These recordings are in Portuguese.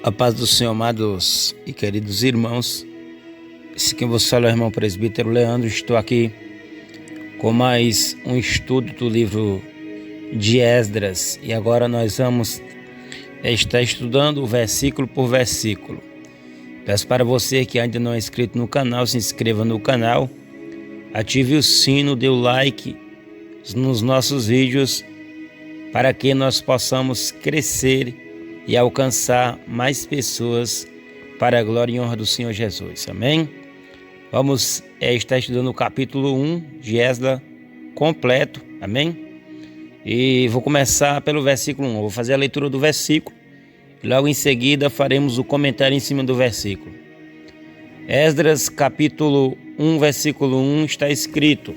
A paz do Senhor, amados e queridos irmãos. Esse quem vos fala é o irmão presbítero Leandro. Estou aqui com mais um estudo do livro de Esdras. E agora nós vamos estar estudando versículo por versículo. Peço para você que ainda não é inscrito no canal, se inscreva no canal, ative o sino, dê o like nos nossos vídeos, para que nós possamos crescer e alcançar mais pessoas para a glória e honra do Senhor Jesus. Amém? Vamos estar estudando o capítulo 1 de Esdras completo. Amém? E vou começar pelo versículo 1. Vou fazer a leitura do versículo e logo em seguida faremos o comentário em cima do versículo. Esdras capítulo 1, versículo 1 está escrito: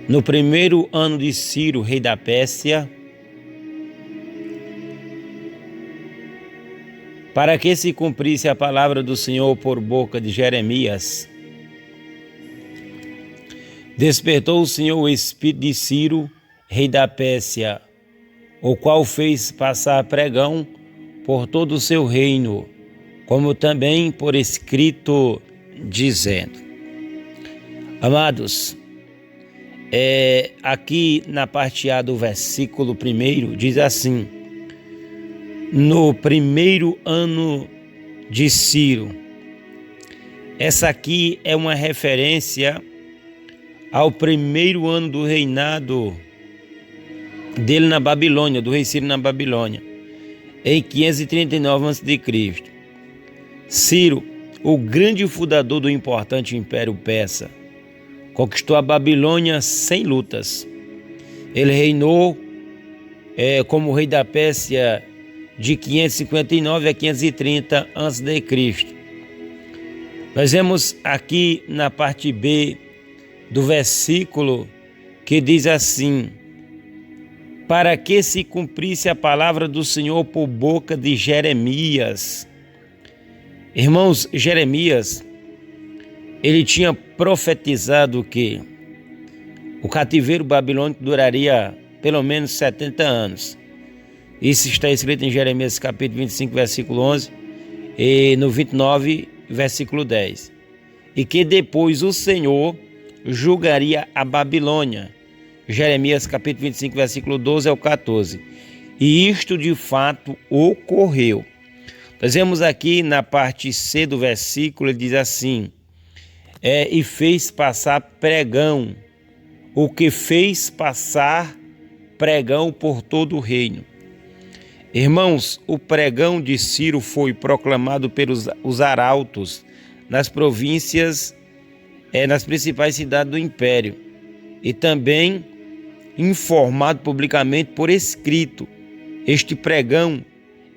No primeiro ano de Ciro, rei da Pérsia, para que se cumprisse a palavra do Senhor por boca de Jeremias, despertou o Senhor o espírito de Ciro, rei da Pérsia, o qual fez passar pregão por todo o seu reino, como também por escrito, dizendo. Amados, aqui na parte A do versículo 1 diz assim: no primeiro ano de Ciro. Essa aqui é uma referência ao primeiro ano do reinado dele na Babilônia, do rei Ciro na Babilônia, em 539 a.C. Ciro, o grande fundador do importante Império Persa, conquistou a Babilônia sem lutas. Ele reinou como rei da Pérsia de 559 a 530 a.C. Nós vemos aqui na parte B do versículo que diz assim: para que se cumprisse a palavra do Senhor por boca de Jeremias. Irmãos, Jeremias, ele tinha profetizado que o cativeiro babilônico duraria pelo menos 70 anos. Isso está escrito em Jeremias capítulo 25, versículo 11 e no 29, versículo 10. E que depois o Senhor julgaria a Babilônia. Jeremias capítulo 25, versículo 12 ao 14. E isto de fato ocorreu. Nós vemos aqui na parte C do versículo, ele diz assim: e fez passar pregão. O que fez passar pregão por todo o reino. Irmãos, o pregão de Ciro foi proclamado pelos os arautos nas províncias, nas principais cidades do império, e também informado publicamente por escrito. Este pregão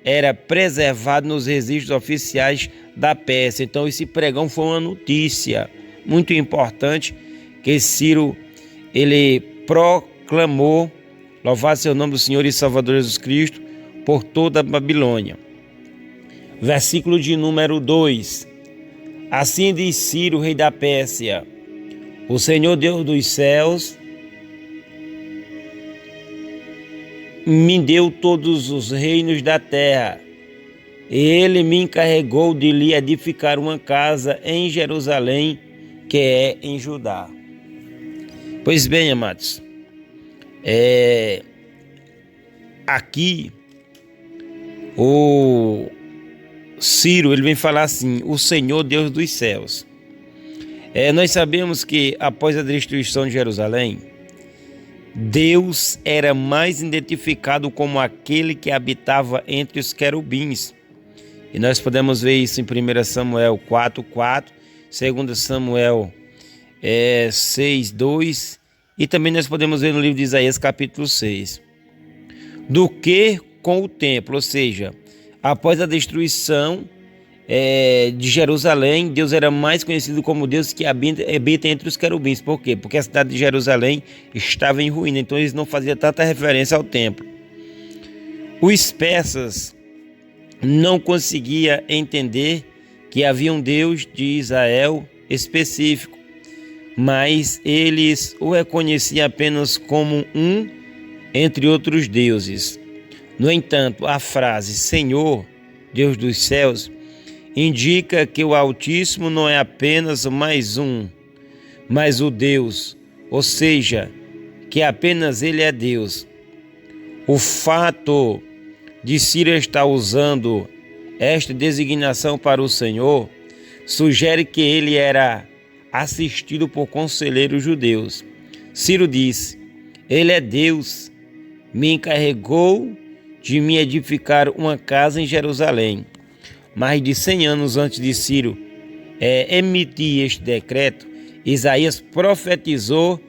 era preservado nos registros oficiais da Pérsia. Então esse pregão foi uma notícia muito importante que Ciro ele proclamou, louvado seja o nome do Senhor e Salvador Jesus Cristo, por toda a Babilônia. Versículo de número 2. Assim diz Ciro, rei da Pérsia: o Senhor Deus dos céus me deu todos os reinos da terra, e ele me encarregou de lhe edificar uma casa em Jerusalém, que é em Judá. Pois bem, amados, aqui o Ciro ele vem falar assim: o Senhor Deus dos céus. Nós sabemos que após a destruição de Jerusalém, Deus era mais identificado como aquele que habitava entre os querubins. E nós podemos ver isso em 1 Samuel 4:4, 2 Samuel 6:2, e também nós podemos ver no livro de Isaías capítulo 6. Do que com o templo, ou seja, após a destruição de Jerusalém, Deus era mais conhecido como Deus que habita entre os querubins. Por quê? Porque a cidade de Jerusalém estava em ruína, então eles não faziam tanta referência ao templo. Os persas não conseguiam entender que havia um Deus de Israel específico, mas eles o reconheciam apenas como um entre outros deuses. No entanto, a frase Senhor Deus dos céus, indica que o Altíssimo não é apenas mais um, mas o Deus, ou seja, que apenas Ele é Deus. O fato de Ciro estar usando esta designação para o Senhor sugere que ele era assistido por conselheiros judeus. Ciro disse: Ele é Deus, me encarregou de me edificar uma casa em Jerusalém. Mais de 100 anos antes de Ciro emitir este decreto, Isaías profetizou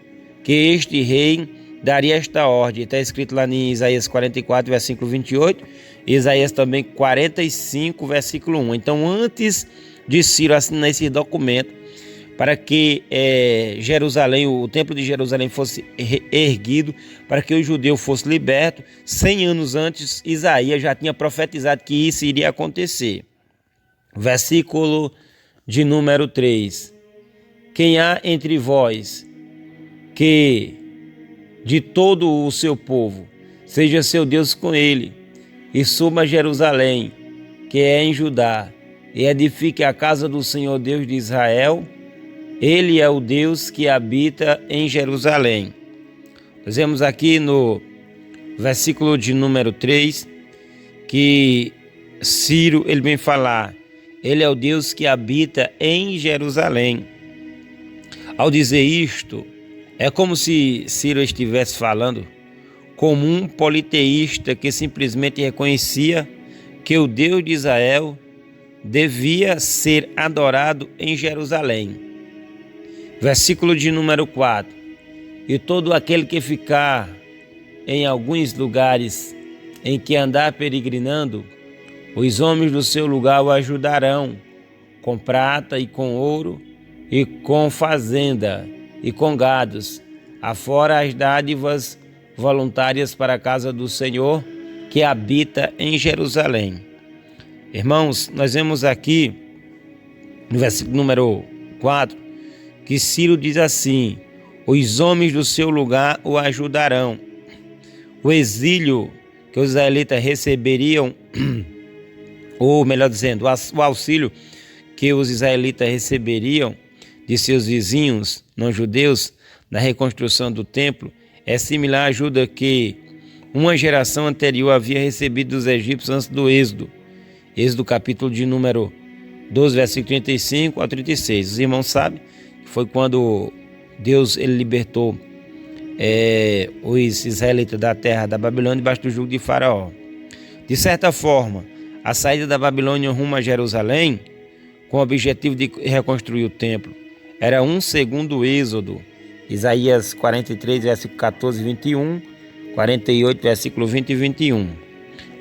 que este rei daria esta ordem. Está escrito lá em Isaías 44, versículo 28, Isaías também 45, versículo 1. Então, antes de Ciro assinar esse documento, para que Jerusalém, o templo de Jerusalém fosse erguido, para que o judeu fosse liberto, 100 anos antes, Isaías já tinha profetizado que isso iria acontecer. Versículo de número 3. Quem há entre vós que de todo o seu povo seja seu Deus com ele, e suba a Jerusalém, que é em Judá, e edifique a casa do Senhor Deus de Israel. Ele é o Deus que habita em Jerusalém. Nós vemos aqui no versículo de número 3 que Ciro ele vem falar: Ele é o Deus que habita em Jerusalém. Ao dizer isto, é como se Ciro estivesse falando como um politeísta que simplesmente reconhecia que o Deus de Israel devia ser adorado em Jerusalém. Versículo de número 4. E todo aquele que ficar em alguns lugares em que andar peregrinando, os homens do seu lugar o ajudarão, com prata e com ouro, e com fazenda, e com gados, afora as dádivas voluntárias para a casa do Senhor, que habita em Jerusalém. Irmãos, nós vemos aqui, no versículo número 4, que Ciro diz assim: os homens do seu lugar o ajudarão. O exílio que os israelitas receberiam, ou melhor dizendo, o auxílio que os israelitas receberiam de seus vizinhos não-judeus na reconstrução do templo é similar à ajuda que uma geração anterior havia recebido dos egípcios antes do Êxodo. Êxodo capítulo de número 12, versículo 35 a 36. Os irmãos sabem que foi quando Deus ele libertou os israelitas da terra da Babilônia debaixo do jugo de Faraó. De certa forma, a saída da Babilônia rumo a Jerusalém, com o objetivo de reconstruir o templo, era um segundo êxodo. Isaías 43, versículo 14 e 21, 48, versículo 20 e 21.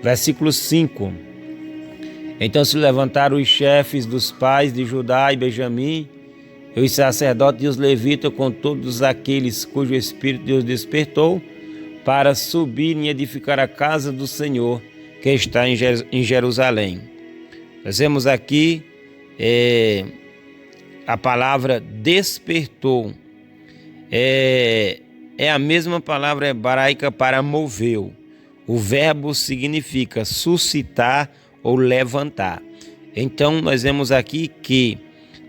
Versículo 5. Então se levantaram os chefes dos pais de Judá e Benjamim, e os sacerdotes e os levitas, com todos aqueles cujo espírito Deus despertou, para subirem e edificar a casa do Senhor, que está em Jerusalém. Nós vemos aqui a palavra despertou. É a mesma palavra hebraica para moveu. O verbo significa suscitar ou levantar. Então nós vemos aqui que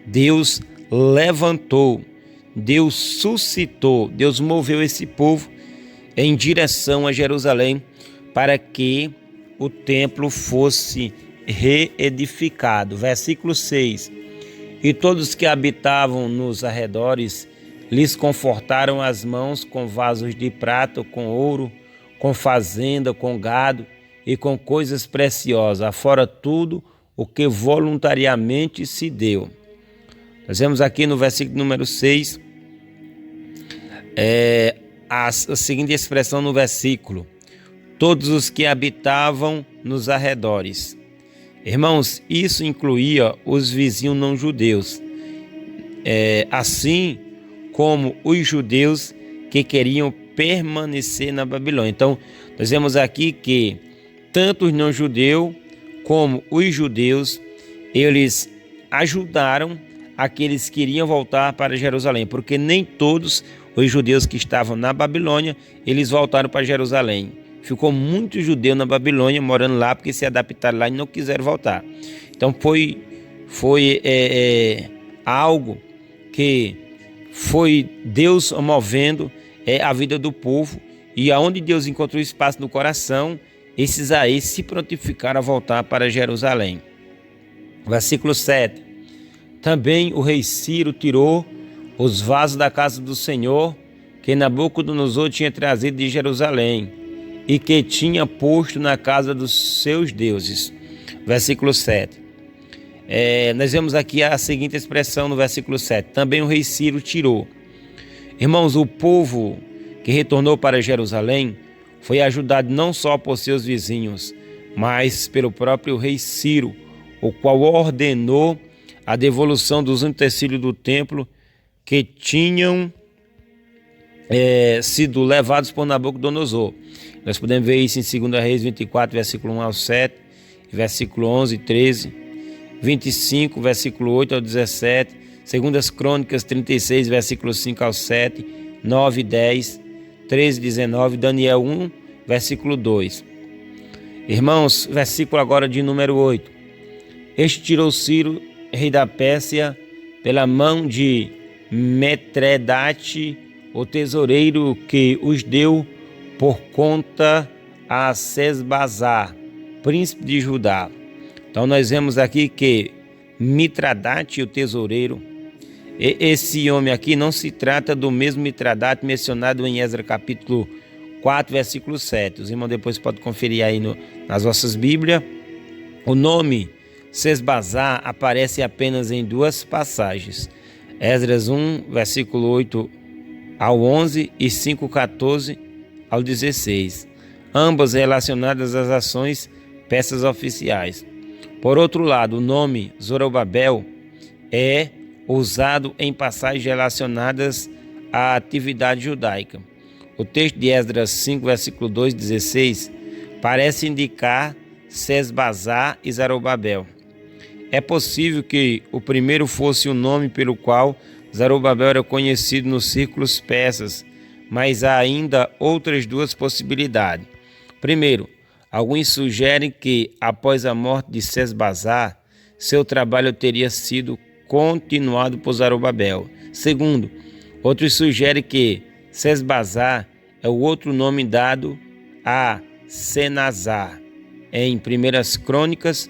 Deus levantou, Deus suscitou, Deus moveu esse povo em direção a Jerusalém para que o templo fosse reedificado. Versículo 6. E todos que habitavam nos arredores lhes confortaram as mãos com vasos de prata, com ouro, com fazenda, com gado e com coisas preciosas, afora tudo o que voluntariamente se deu. Nós vemos aqui no versículo número 6 a seguinte expressão no versículo: todos os que habitavam nos arredores. Irmãos, isso incluía os vizinhos não judeus, assim como os judeus que queriam permanecer na Babilônia. Então, nós vemos aqui que tanto os não judeus como os judeus, eles ajudaram aqueles que queriam voltar para Jerusalém, porque nem todos os judeus que estavam na Babilônia, eles voltaram para Jerusalém. ficou muito judeu na Babilônia, morando lá, porque se adaptaram lá e não quiseram voltar. Então foi algo que foi Deus movendo a vida do povo, e aonde Deus encontrou espaço no coração, esses aí se prontificaram a voltar para Jerusalém. Versículo 7. Também o rei Ciro tirou os vasos da casa do Senhor, que Nabucodonosor tinha trazido de Jerusalém, e que tinha posto na casa dos seus deuses. Versículo 7. Nós vemos aqui a seguinte expressão no versículo 7. Também o rei Ciro tirou. Irmãos, o povo que retornou para Jerusalém foi ajudado não só por seus vizinhos, mas pelo próprio rei Ciro, o qual ordenou a devolução dos utensílios do templo que tinham sido levados por Nabucodonosor. Nós podemos ver isso em 2 Reis 24, versículo 1 ao 7, versículo 11 e 13, 25, versículo 8 ao 17, 2 Crônicas 36, versículo 5 ao 7, 9 e 10, 13 e 19, Daniel 1, versículo 2. Irmãos, versículo agora de número 8. Este tirou Ciro, rei da Pérsia, pela mão de Mitredate, o tesoureiro, que os deu por conta a Sesbazar, príncipe de Judá. Então nós vemos aqui que Mitradate, o tesoureiro, esse homem aqui não se trata do mesmo Mitradate mencionado em Esdras capítulo 4, versículo 7. Os irmãos depois podem conferir aí nas vossas Bíblias. O nome Sesbazar aparece apenas em duas passagens. Esdras 1, versículo 8 ao 11 e 5, 14 ao 16. Ambas relacionadas às ações peças oficiais. Por outro lado, o nome Zorobabel é usado em passagens relacionadas à atividade judaica. O texto de Esdras 5, versículo 2, 16, parece indicar Sesbazar e Zorobabel. É possível que o primeiro fosse o nome pelo qual Zorobabel era conhecido nos círculos persas, mas há ainda outras duas possibilidades. Primeiro, alguns sugerem que, após a morte de Sesbazar, seu trabalho teria sido continuado por Zorobabel. Segundo, outros sugerem que Sesbazar é o outro nome dado a Senazar, em 1 Crônicas,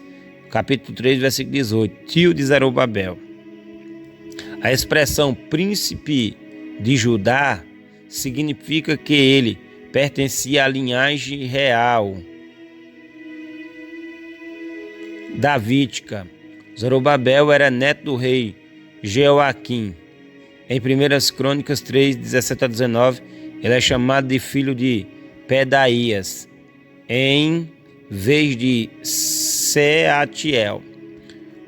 capítulo 3, versículo 18, tio de Zorobabel. A expressão príncipe de Judá significa que ele pertencia à linhagem real davídica. Zorobabel era neto do rei Jeoaquim. Em 1 Crônicas 3, 17 a 19, ele é chamado de filho de Pedaías, em vez de Seatiel.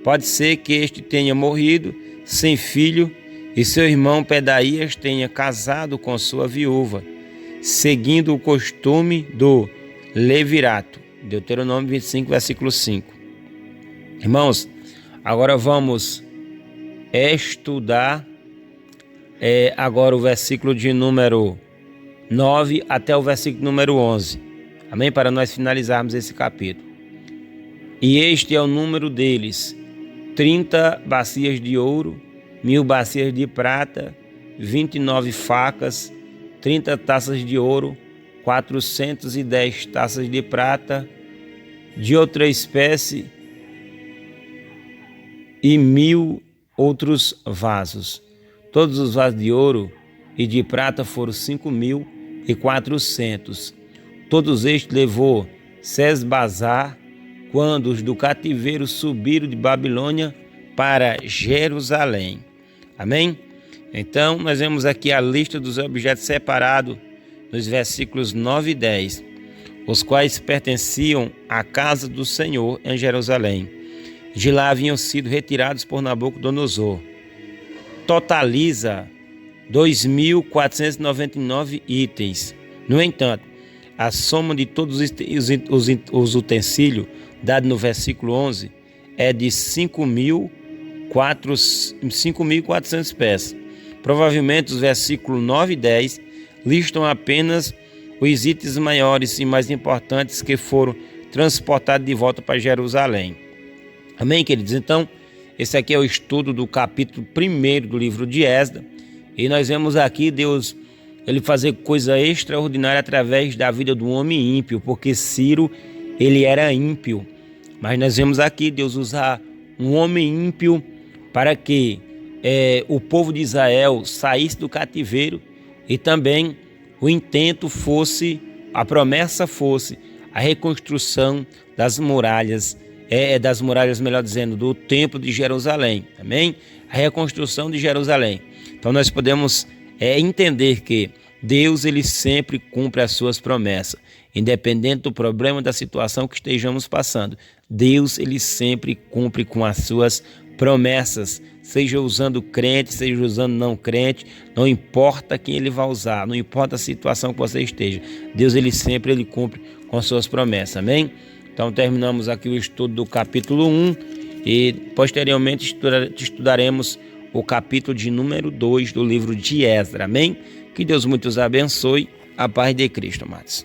Pode ser que este tenha morrido sem filho e seu irmão Pedaías tenha casado com sua viúva, seguindo o costume do levirato. Deuteronômio 25, versículo 5. Irmãos, agora vamos estudar agora o versículo de número 9 até o versículo número 11. Amém? Para nós finalizarmos esse capítulo. E este é o número deles: 30 bacias de ouro, 1000 bacias de prata, 29 facas, 30 taças de ouro, 410 taças de prata, de outra espécie, e 1000 outros vasos. Todos os vasos de ouro e de prata foram 5.400. Todos estes levou Sesbazar quando os do cativeiro subiram de Babilônia para Jerusalém. Amém? Então, nós vemos aqui a lista dos objetos separados nos versículos 9 e 10, os quais pertenciam à casa do Senhor em Jerusalém. De lá haviam sido retirados por Nabucodonosor. Totaliza 2.499 itens. No entanto, a soma de todos os utensílios, dado no versículo 11, é de 5.400 peças. Provavelmente os versículos 9 e 10 listam apenas os itens maiores e mais importantes que foram transportados de volta para Jerusalém. Amém, queridos? Então, esse aqui é o estudo do capítulo 1 do livro de Esdras, e nós vemos aqui Deus ele fazer coisa extraordinária através da vida do homem ímpio, porque Ciro ele era ímpio, mas nós vemos aqui Deus usar um homem ímpio para que o povo de Israel saísse do cativeiro e também o intento fosse, a promessa fosse a reconstrução das muralhas, melhor dizendo, do templo de Jerusalém, amém? A reconstrução de Jerusalém. Então nós podemos entender que Deus ele sempre cumpre as suas promessas, independente do problema, da situação que estejamos passando. Deus ele sempre cumpre com as suas promessas, seja usando crente, seja usando não crente, não importa quem ele vai usar, não importa a situação que você esteja, Deus ele sempre cumpre com as suas promessas, amém? Então terminamos aqui o estudo do capítulo 1 e posteriormente estudaremos o capítulo de número 2 do livro de Esdras, amém? Que Deus muito os abençoe, a paz de Cristo, amados.